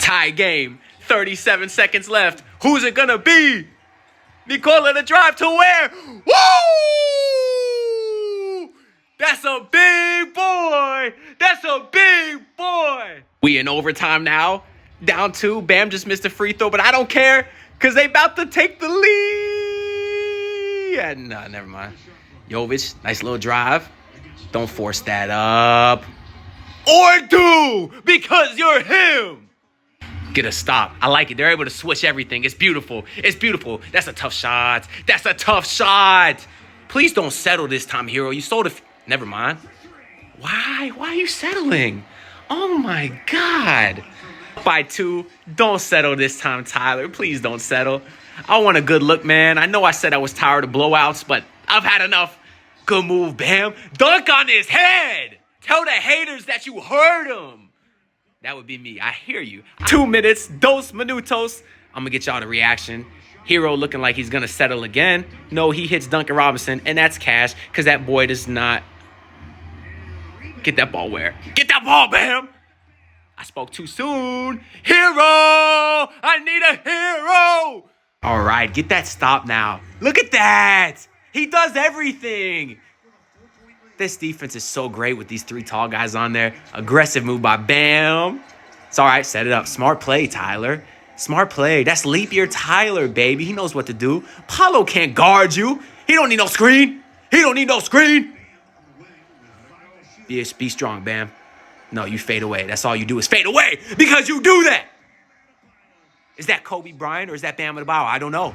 Tie game. 37 seconds left. Who's it gonna be? Nicola the drive to Ware. Woo! That's a big boy. That's a big boy. We in overtime now. Down 2. Bam just missed a free throw, but I don't care because they about to take the lead. And never mind. Jovic, nice little drive. Don't force that up. Or do, because you're him. Get a stop. I like it. They're able to switch everything. It's beautiful. It's beautiful. That's a tough shot. That's a tough shot. Please don't settle this time, Herro. You sold it. Never mind. Why? Why are you settling? Oh, my God. By 2. Don't settle this time, Tyler. Please don't settle. I want a good look, man. I know I said I was tired of blowouts, but I've had enough. Good move, Bam. Dunk on his head. Tell the haters that you heard him. That would be me. I hear you. 2 minutes. Dos minutos. I'm going to get y'all the reaction. Herro looking like he's going to settle again. No, he hits Duncan Robinson, and that's cash because that boy does not get that ball where. Get that ball, Bam. I spoke too soon. Herro! I need a hero! All right, get that stop now. Look at that. He does everything. This defense is so great with these 3 tall guys on there. Aggressive move by Bam. It's all right. Set it up. Smart play, Tyler. Smart play. That's leap year Tyler, baby. He knows what to do. Paulo can't guard you. He don't need no screen. He don't need no screen. Be strong, Bam. No, you fade away. That's all you do is fade away because you do that. Is that Kobe Bryant or is that Bam Adebayo? I don't know.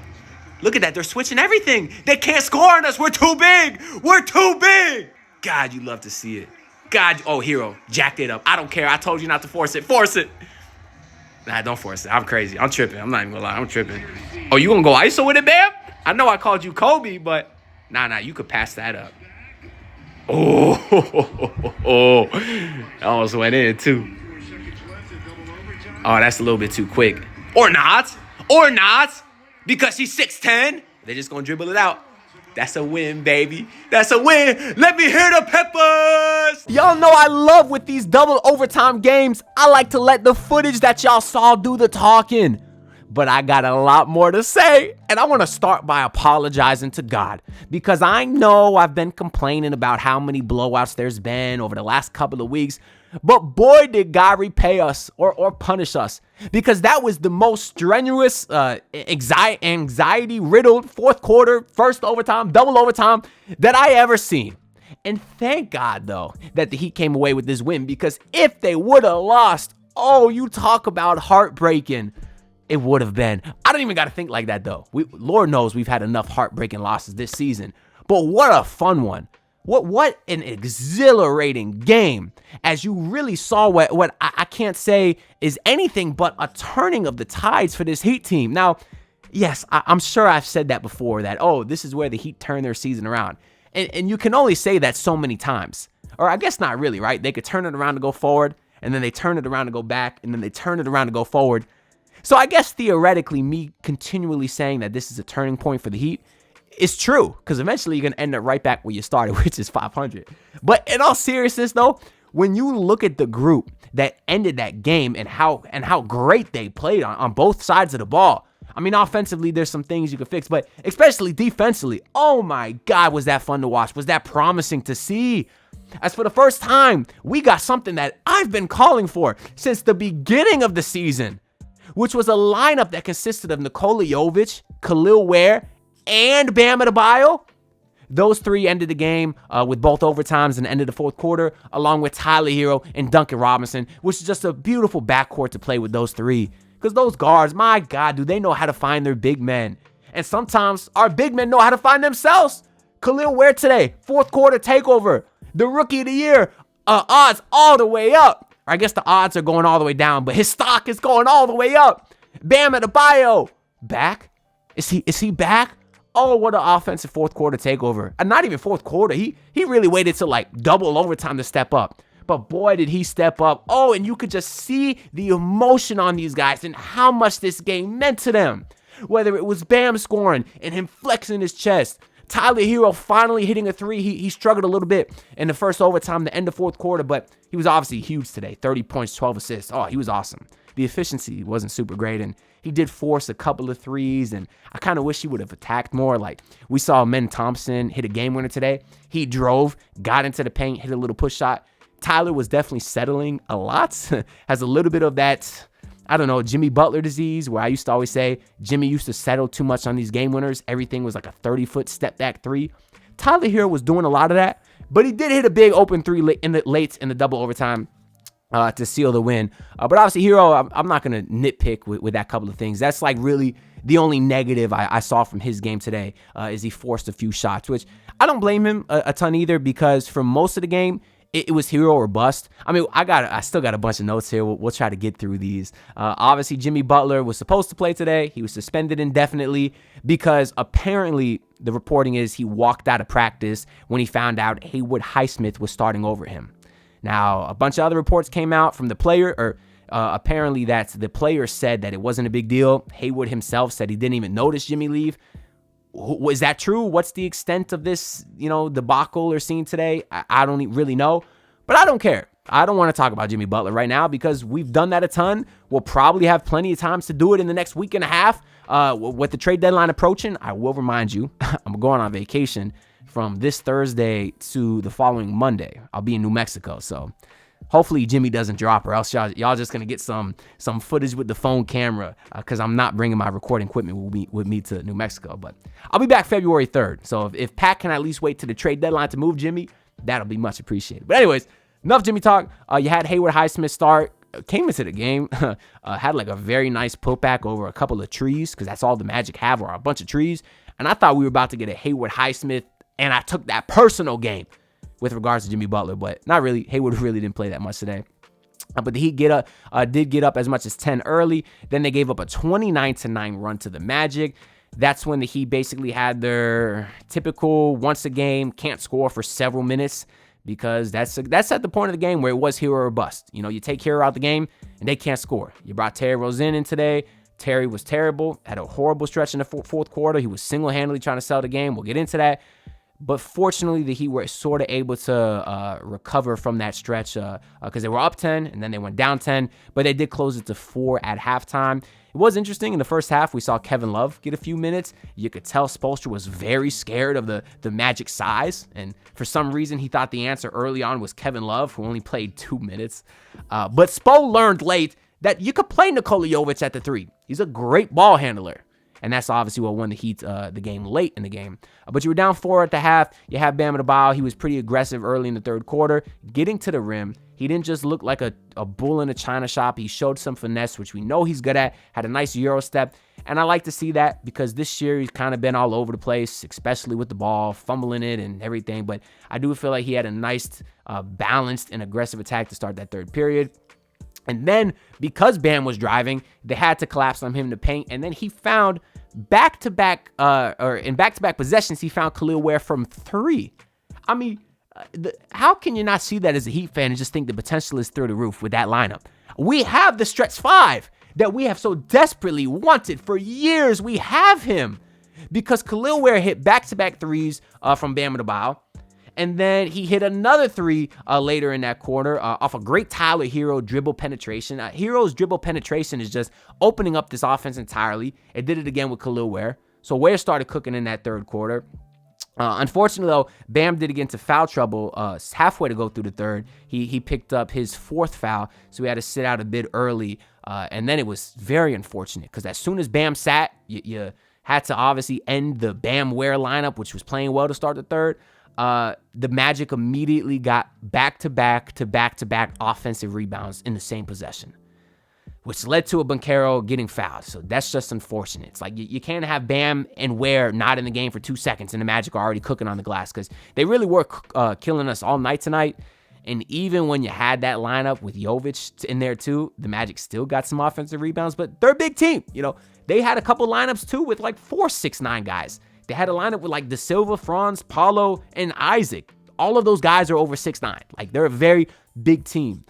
Look at that. They're switching everything. They can't score on us. We're too big. We're too big. God, you love to see it. God, oh, Herro, jacked it up. I don't care. I told you not to force it. Force it. Nah, don't force it. I'm crazy. I'm tripping. I'm not even gonna lie. I'm tripping. Oh, you gonna go ISO with it, Bam? I know I called you Kobe, but nah, you could pass that up. Oh, that almost went in, too. Oh, that's a little bit too quick. Or not. Or not. Because he's 6'10". They're just gonna dribble it out. That's a win, baby. That's a win. Let me hear the peppers. Y'all know I love with these double overtime games. I like to let the footage that y'all saw do the talking. But I got a lot more to say, and I want to start by apologizing to God because I know I've been complaining about how many blowouts there's been over the last couple of weeks, but boy, did God repay us or punish us because that was the most strenuous, anxiety-riddled fourth quarter, first overtime, double overtime that I ever seen. And thank God, though, that the Heat came away with this win because if they would have lost, oh, you talk about heartbreaking. It would have been. I don't even got to think like that, though. Lord knows we've had enough heartbreaking losses this season. But what a fun one. What an exhilarating game. As you really saw what I can't say is anything but a turning of the tides for this Heat team. Now, yes, I'm sure I've said that before, that, oh, this is where the Heat turn their season around. And you can only say that so many times. Or I guess not really, right? They could turn it around to go forward, and then they turn it around to go back, and then they turn it around to go forward. So I guess theoretically, me continually saying that this is a turning point for the Heat is true, because eventually you're going to end up right back where you started, which is 500. But in all seriousness, though, when you look at the group that ended that game and how great they played on both sides of the ball, I mean, offensively, there's some things you can fix, but especially defensively, oh my God, was that fun to watch? Was that promising to see? As for the first time, we got something that I've been calling for since the beginning of the season, which was a lineup that consisted of Nikola Jovic, Khalil Ware, and Bam Adebayo. Those 3 ended the game with both overtimes and ended the fourth quarter, along with Tyler Herro and Duncan Robinson, which is just a beautiful backcourt to play with those 3. Because those guards, my God, do they know how to find their big men. And sometimes our big men know how to find themselves. Khalil Ware today, fourth quarter takeover. The rookie of the year, odds all the way up. I guess the odds are going all the way down, but his stock is going all the way up. Bam Adebayo, back? Is he back? Oh, what an offensive fourth quarter takeover. And not even fourth quarter. He really waited till like double overtime to step up. But boy, did he step up. Oh, and you could just see the emotion on these guys and how much this game meant to them. Whether it was Bam scoring and him flexing his chest, Tyler Herro finally hitting a 3. He struggled a little bit in the first overtime, the end of fourth quarter, but he was obviously huge today. 30 points, 12 assists. Oh, he was awesome. the efficiency wasn't super great. And he did force a couple of threes, and I kind of wish he would have attacked more. Like we saw Men Thompson hit a game winner today. He drove, got into the paint, hit a little push shot. Tyler was definitely settling a lot. Has a little bit of that, I don't know, Jimmy Butler disease, where I used to always say Jimmy used to settle too much on these game winners. Everything was like a 30-foot step back three. Tyler Herro was doing a lot of that, but he did hit a big open three late in the double overtime to seal the win. But obviously, Herro, I'm not going to nitpick with that couple of things. That's like really the only negative I saw from his game today is he forced a few shots, which I don't blame him a ton either, because for most of the game, it was Herro or bust. I mean, I still got a bunch of notes here. We'll try to get through these. Obviously, Jimmy Butler was supposed to play today. He was suspended indefinitely because apparently the reporting is he walked out of practice when he found out Haywood Highsmith was starting over him. Now, a bunch of other reports came out from the player, or apparently that's the player said that it wasn't a big deal. Haywood himself said he didn't even notice Jimmy leave. Was that true? What's the extent of this, debacle or scene today? I don't really know, but I don't care. I don't want to talk about Jimmy Butler right now because we've done that a ton. We'll probably have plenty of times to do it in the next week and a half. With the trade deadline approaching, I will remind you, I'm going on vacation from this Thursday to the following Monday. I'll be in New Mexico, so hopefully Jimmy doesn't drop, or else y'all just gonna get some footage with the phone camera, because I'm not bringing my recording equipment with me to New Mexico. But I'll be back February 3rd. So if Pat can at least wait to the trade deadline to move Jimmy, that'll be much appreciated. But anyways, enough Jimmy talk. You had Haywood Highsmith start, came into the game, had like a very nice putback over a couple of trees, because that's all the Magic have, are a bunch of trees. And I thought we were about to get a Haywood Highsmith, and I took that personal game with regards to Jimmy Butler, but not really. Haywood really didn't play that much today. But the Heat did get up as much as 10 early. Then they gave up a 29-9 run to the Magic. That's when the Heat basically had their typical once a game, can't score for several minutes, because that's at the point of the game where it was hero or bust. You take Herro out the game and they can't score. You brought Terry Rozier in today. Terry was terrible, had a horrible stretch in the fourth quarter. He was single-handedly trying to sell the game. We'll get into that. But fortunately, the Heat were sort of able to recover from that stretch because they were up 10 and then they went down 10. But they did close it to 4 at halftime. It was interesting. In the first half, we saw Kevin Love get a few minutes. You could tell Spoelstra was very scared of the Magic size. And for some reason, he thought the answer early on was Kevin Love, who only played 2 minutes. But Spo learned late that you could play Nikola Jovic at the 3. He's a great ball handler. And that's obviously what won the Heat the game late in the game. But you were down 4 at the half. You have Bam Adebayo. He was pretty aggressive early in the third quarter, getting to the rim. He didn't just look like a bull in a china shop. He showed some finesse, which we know he's good at, had a nice Euro step. And I like to see that because this year he's kind of been all over the place, especially with the ball, fumbling it and everything. But I do feel like he had a nice, balanced and aggressive attack to start that third period. And then because Bam was driving, they had to collapse on him in the paint. And then he found back-to-back possessions, he found Khalil Ware from 3. I mean, how can you not see that as a Heat fan and just think the potential is through the roof with that lineup? We have the stretch 5 that we have so desperately wanted for years. We have him because Khalil Ware hit back-to-back threes from Bam Adebayo. And then he hit another 3 later in that quarter off a great Tyler Herro dribble penetration. Herro's dribble penetration is just opening up this offense entirely. It did it again with Khalil Ware. So Ware started cooking in that third quarter. Unfortunately, though, Bam did get into foul trouble halfway to go through the third. He picked up his 4th foul, so he had to sit out a bit early. And then it was very unfortunate because as soon as Bam sat, you had to obviously end the Bam-Ware lineup, which was playing well to start the third. The Magic immediately got back-to-back offensive rebounds in the same possession, which led to a Banchero getting fouled. So that's just unfortunate. It's like you can't have Bam and Ware not in the game for 2 seconds and the Magic are already cooking on the glass because they really were killing us all night tonight. And even when you had that lineup with Jovic in there too, the Magic still got some offensive rebounds, but they're a big team. They had a couple lineups too with like 4 6'9" guys. They had a lineup with like De Silva, Franz, Paulo, and Isaac. All of those guys are over 6'9". Like they're a very big team,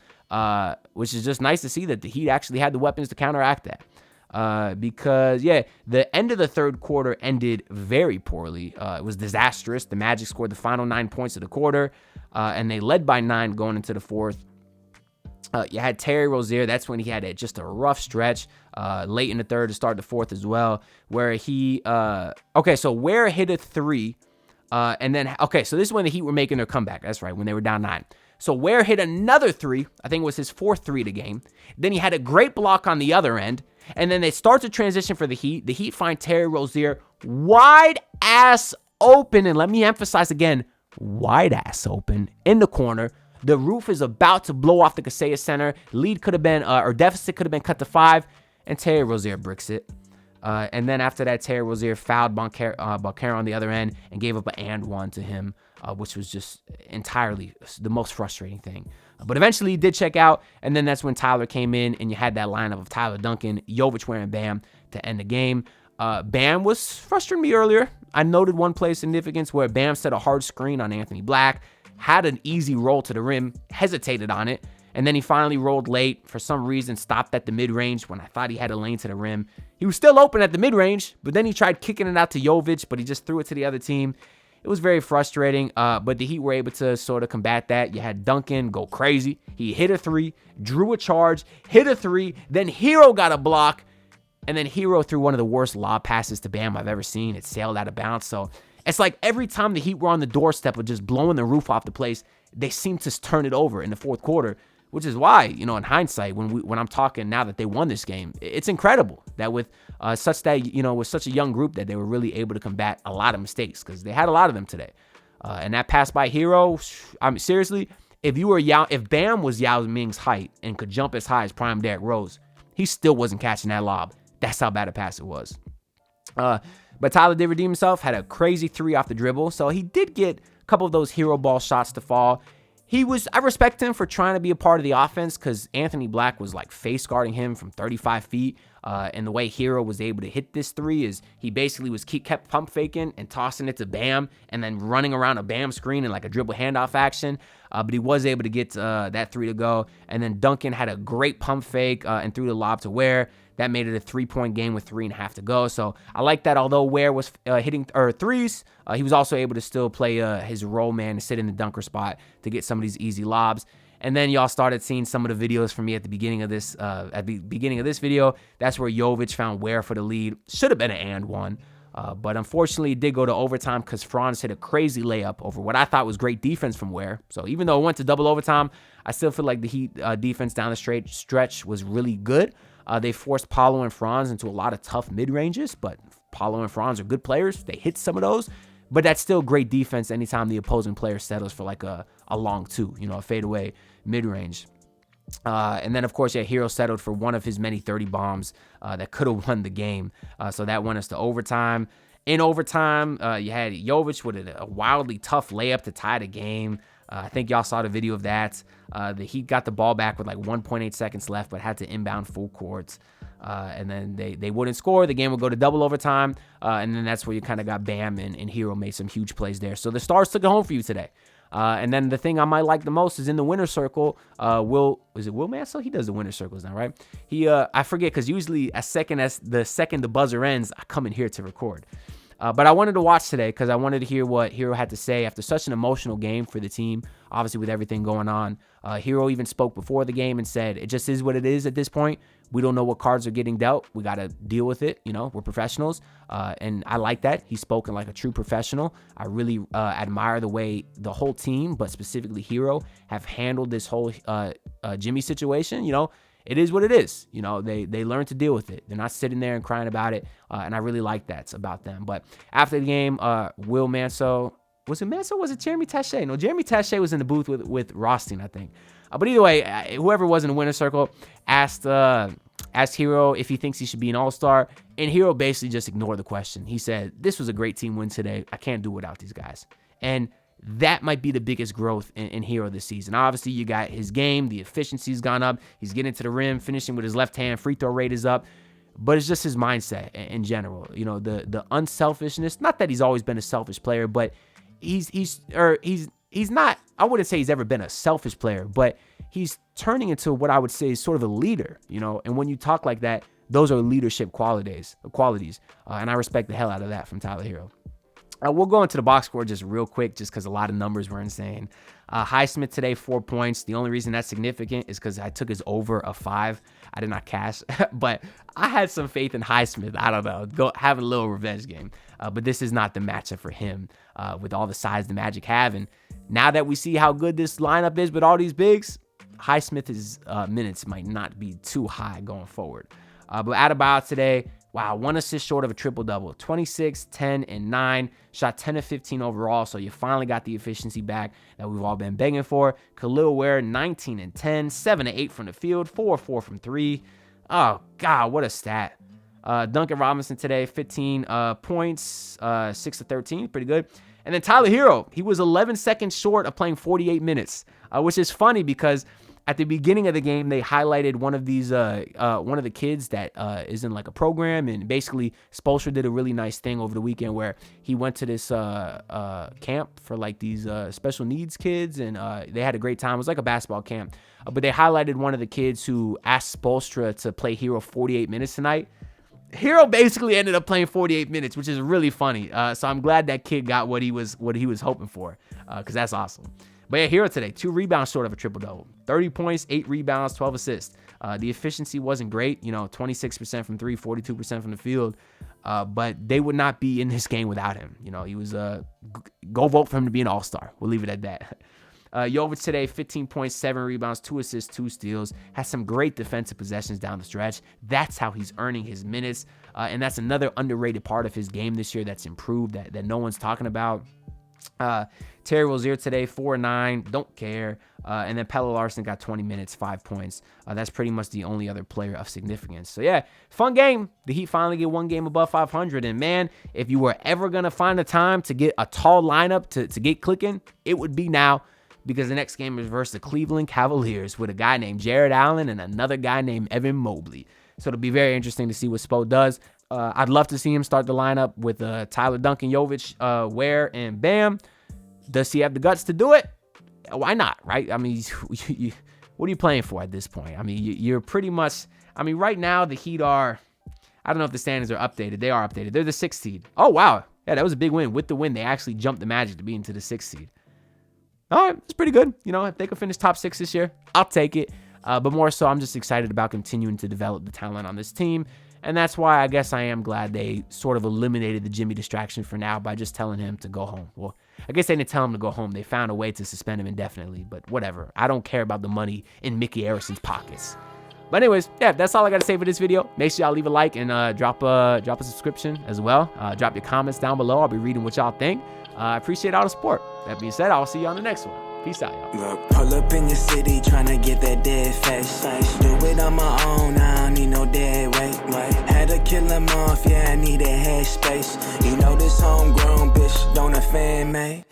which is just nice to see that the Heat actually had the weapons to counteract that. Because the end of the third quarter ended very poorly. It was disastrous. The Magic scored the final 9 points of the quarter, and they led by 9 going into the fourth. You had Terry Rozier. That's when he had just a rough stretch late in the third to start the fourth as well, where he so Ware hit a three, and then so this is when the Heat were making their comeback. That's right, when they were down 9. So Ware hit another three. I think it was his 4th three of the game. Then he had a great block on the other end, and then they start to transition for the Heat. The Heat find Terry Rozier wide ass open, and let me emphasize again, wide ass open in the corner. The roof is about to blow off the Kaseya Center. Lead could have been, or deficit could have been cut to 5, and Terry Rozier bricks it. And then after that, Terry Rozier fouled Banchero on the other end and gave up an and one to him, which was just entirely the most frustrating thing. But eventually he did check out, and then that's when Tyler came in, and you had that lineup of Tyler Duncan, Jovic, Ware, and Bam to end the game. Bam was frustrating me earlier. I noted one play of significance where Bam set a hard screen on Anthony Black, had an easy roll to the rim, hesitated on it, and then he finally rolled late. For some reason, stopped at the mid-range when I thought he had a lane to the rim. He was still open at the mid-range, but then he tried kicking it out to Jovic, but he just threw it to the other team. It was very frustrating, but the Heat were able to sort of combat that. You had Duncan go crazy. He hit a 3, drew a charge, hit a 3, then Herro got a block, and then Herro threw one of the worst lob passes to Bam I've ever seen. It sailed out of bounds, so it's like every time the Heat were on the doorstep of just blowing the roof off the place, they seemed to turn it over in the fourth quarter, which is why, in hindsight, when I'm talking now that they won this game, it's incredible that with such a young group that they were really able to combat a lot of mistakes, because they had a lot of them today. And that pass by Herro, I mean, seriously, if Bam was Yao Ming's height and could jump as high as prime Derrick Rose, he still wasn't catching that lob. That's how bad a pass it was. But Tyler did redeem himself, had a crazy 3 off the dribble, so he did get a couple of those hero ball shots to fall. I respect him for trying to be a part of the offense, because Anthony Black was like face guarding him from 35 feet. And the way Herro was able to hit this 3 is he basically kept pump faking and tossing it to Bam and then running around a Bam screen in like a dribble handoff action. But he was able to get that 3 to go. And then Duncan had a great pump fake and threw the lob to Ware. That made it a 3-point game with 3.5 to go. So I like that. Although Ware was hitting threes, he was also able to still play his role man and sit in the dunker spot to get some of these easy lobs. And then y'all started seeing some of the videos from me at the beginning of this video. That's where Jovic found Ware for the lead. Should have been an and one. But unfortunately, it did go to overtime because Franz hit a crazy layup over what I thought was great defense from Ware. So even though it went to double overtime, I still feel like the Heat defense down the stretch was really good. They forced Paolo and Franz into a lot of tough mid-ranges, but Paolo and Franz are good players. They hit some of those, but that's still great defense anytime the opposing player settles for like a long 2, a fadeaway mid-range. And then, of course, Herro settled for one of his many 30 bombs that could have won the game. So that went us to overtime. In overtime, you had Jovic with a wildly tough layup to tie the game. I think y'all saw the video of that. The Heat got the ball back with like 1.8 seconds left, but had to inbound full court. And then they wouldn't score. The game would go to double overtime. And then that's where you kind of got Bam and Herro made some huge plays there. So the Stars took it home for you today. And then the thing I might like the most is in the winner's circle. Will Mansell? He does the winner's circles now, right? I forget, because usually the second the buzzer ends, I come in here to record. But I wanted to watch today because I wanted to hear what Herro had to say after such an emotional game for the team, obviously with everything going on. Herro even spoke before the game and said, it just is what it is at this point. We don't know what cards are getting dealt. We got to deal with it. We're professionals. And I like that. He's spoken like a true professional. I really admire the way the whole team, but specifically Herro, have handled this whole Jimmy situation. It is what it is. They learn to deal with it. They're not sitting there and crying about it. And I really like that about them. But after the game, Will Mansell, was it Mansell? Was it Jeremy Taché? No, Jeremy Taché was in the booth with Rothstein, I think. But either way, whoever was in the winner's circle asked Herro if he thinks he should be an all-star. And Herro basically just ignored the question. He said, this was a great team win today. I can't do without these guys. And that might be the biggest growth in Herro this season. Obviously, you got his game. The efficiency's gone up. He's getting to the rim, finishing with his left hand. Free throw rate is up. But it's just his mindset in general. The unselfishness. Not that he's always been a selfish player, but he's not, I wouldn't say he's ever been a selfish player, but he's turning into what I would say is sort of a leader, and when you talk like that, those are leadership qualities. And I respect the hell out of that from Tyler Herro. We'll go into the box score just real quick, just because a lot of numbers were insane. Highsmith today, 4 points. The only reason that's significant is because I took his over of 5. I did not cash, but I had some faith in Highsmith. I don't know, have a little revenge game. But this is not the matchup for him with all the size the Magic have. And now that we see how good this lineup is with all these bigs, Highsmith's minutes might not be too high going forward. But Adebayo today, wow, 1 assist short of a triple-double. 26, 10, and 9. Shot 10 of 15 overall, so you finally got the efficiency back that we've all been begging for. Khalil Ware, 19 and 10, 7 and 8 from the field, 4 of 4 from 3. Oh, God, what a stat. Duncan Robinson today, 15 points, 6 of 13, pretty good. And then Tyler Herro, he was 11 seconds short of playing 48 minutes, which is funny because at the beginning of the game, they highlighted one of the kids that is in like a program, and basically Spoelstra did a really nice thing over the weekend where he went to this camp for like these special needs kids, and they had a great time. It was like a basketball camp, but they highlighted one of the kids who asked Spoelstra to play Herro 48 minutes tonight. Herro basically ended up playing 48 minutes, which is really funny. So I'm glad that kid got what he was hoping for, because that's awesome. But yeah, Herro today, 2 rebounds short of a triple-double. 30 points, 8 rebounds, 12 assists. The efficiency wasn't great, 26% from 3, 42% from the field. But they would not be in this game without him. He was go vote for him to be an all-star. We'll leave it at that. Jovic today, 15 points, 7 rebounds, 2 assists, 2 steals. Has some great defensive possessions down the stretch. That's how he's earning his minutes. And that's another underrated part of his game this year that's improved that no one's talking about. Terry Rozier today, 4 and 9, don't care. And then Pelle Larsson got 20 minutes, 5 points. That's pretty much the only other player of significance. So yeah, fun game. The Heat finally get one game above 500. And man, if you were ever going to find a time to get a tall lineup to get clicking, it would be now, because the next game is versus the Cleveland Cavaliers with a guy named Jared Allen and another guy named Evan Mobley. So it'll be very interesting to see what Spo does. I'd love to see him start the lineup with Tyler, Duncan, Jovic, Ware, and Bam. Does he have the guts to do it? Why not, right? I mean, what are you playing for at this point? I mean, you're pretty much, right now the Heat are, I don't know if the standings are updated. They are updated. They're the 6th seed. Oh, wow. Yeah, that was a big win. With the win, they actually jumped the Magic to be into the 6th seed. All right, it's pretty good. If they could finish top 6 this year, I'll take it. But more so, I'm just excited about continuing to develop the talent on this team. And that's why I guess I am glad they sort of eliminated the Jimmy distraction for now by just telling him to go home. Well, I guess they didn't tell him to go home. They found a way to suspend him indefinitely, but whatever. I don't care about the money in Mickey Arrison's pockets. But anyways, yeah, that's all I got to say for this video. Make sure y'all leave a like and drop a subscription as well. Drop your comments down below. I'll be reading what y'all think. I appreciate all the support. That being said, I'll see you on the next one. Peace out, y'all. Look, pull up in your city, tryna get that dead face. Do it on my own, I don't need no dead weight. Had to kill him off, yeah, I need a head space. This homegrown bitch don't offend me.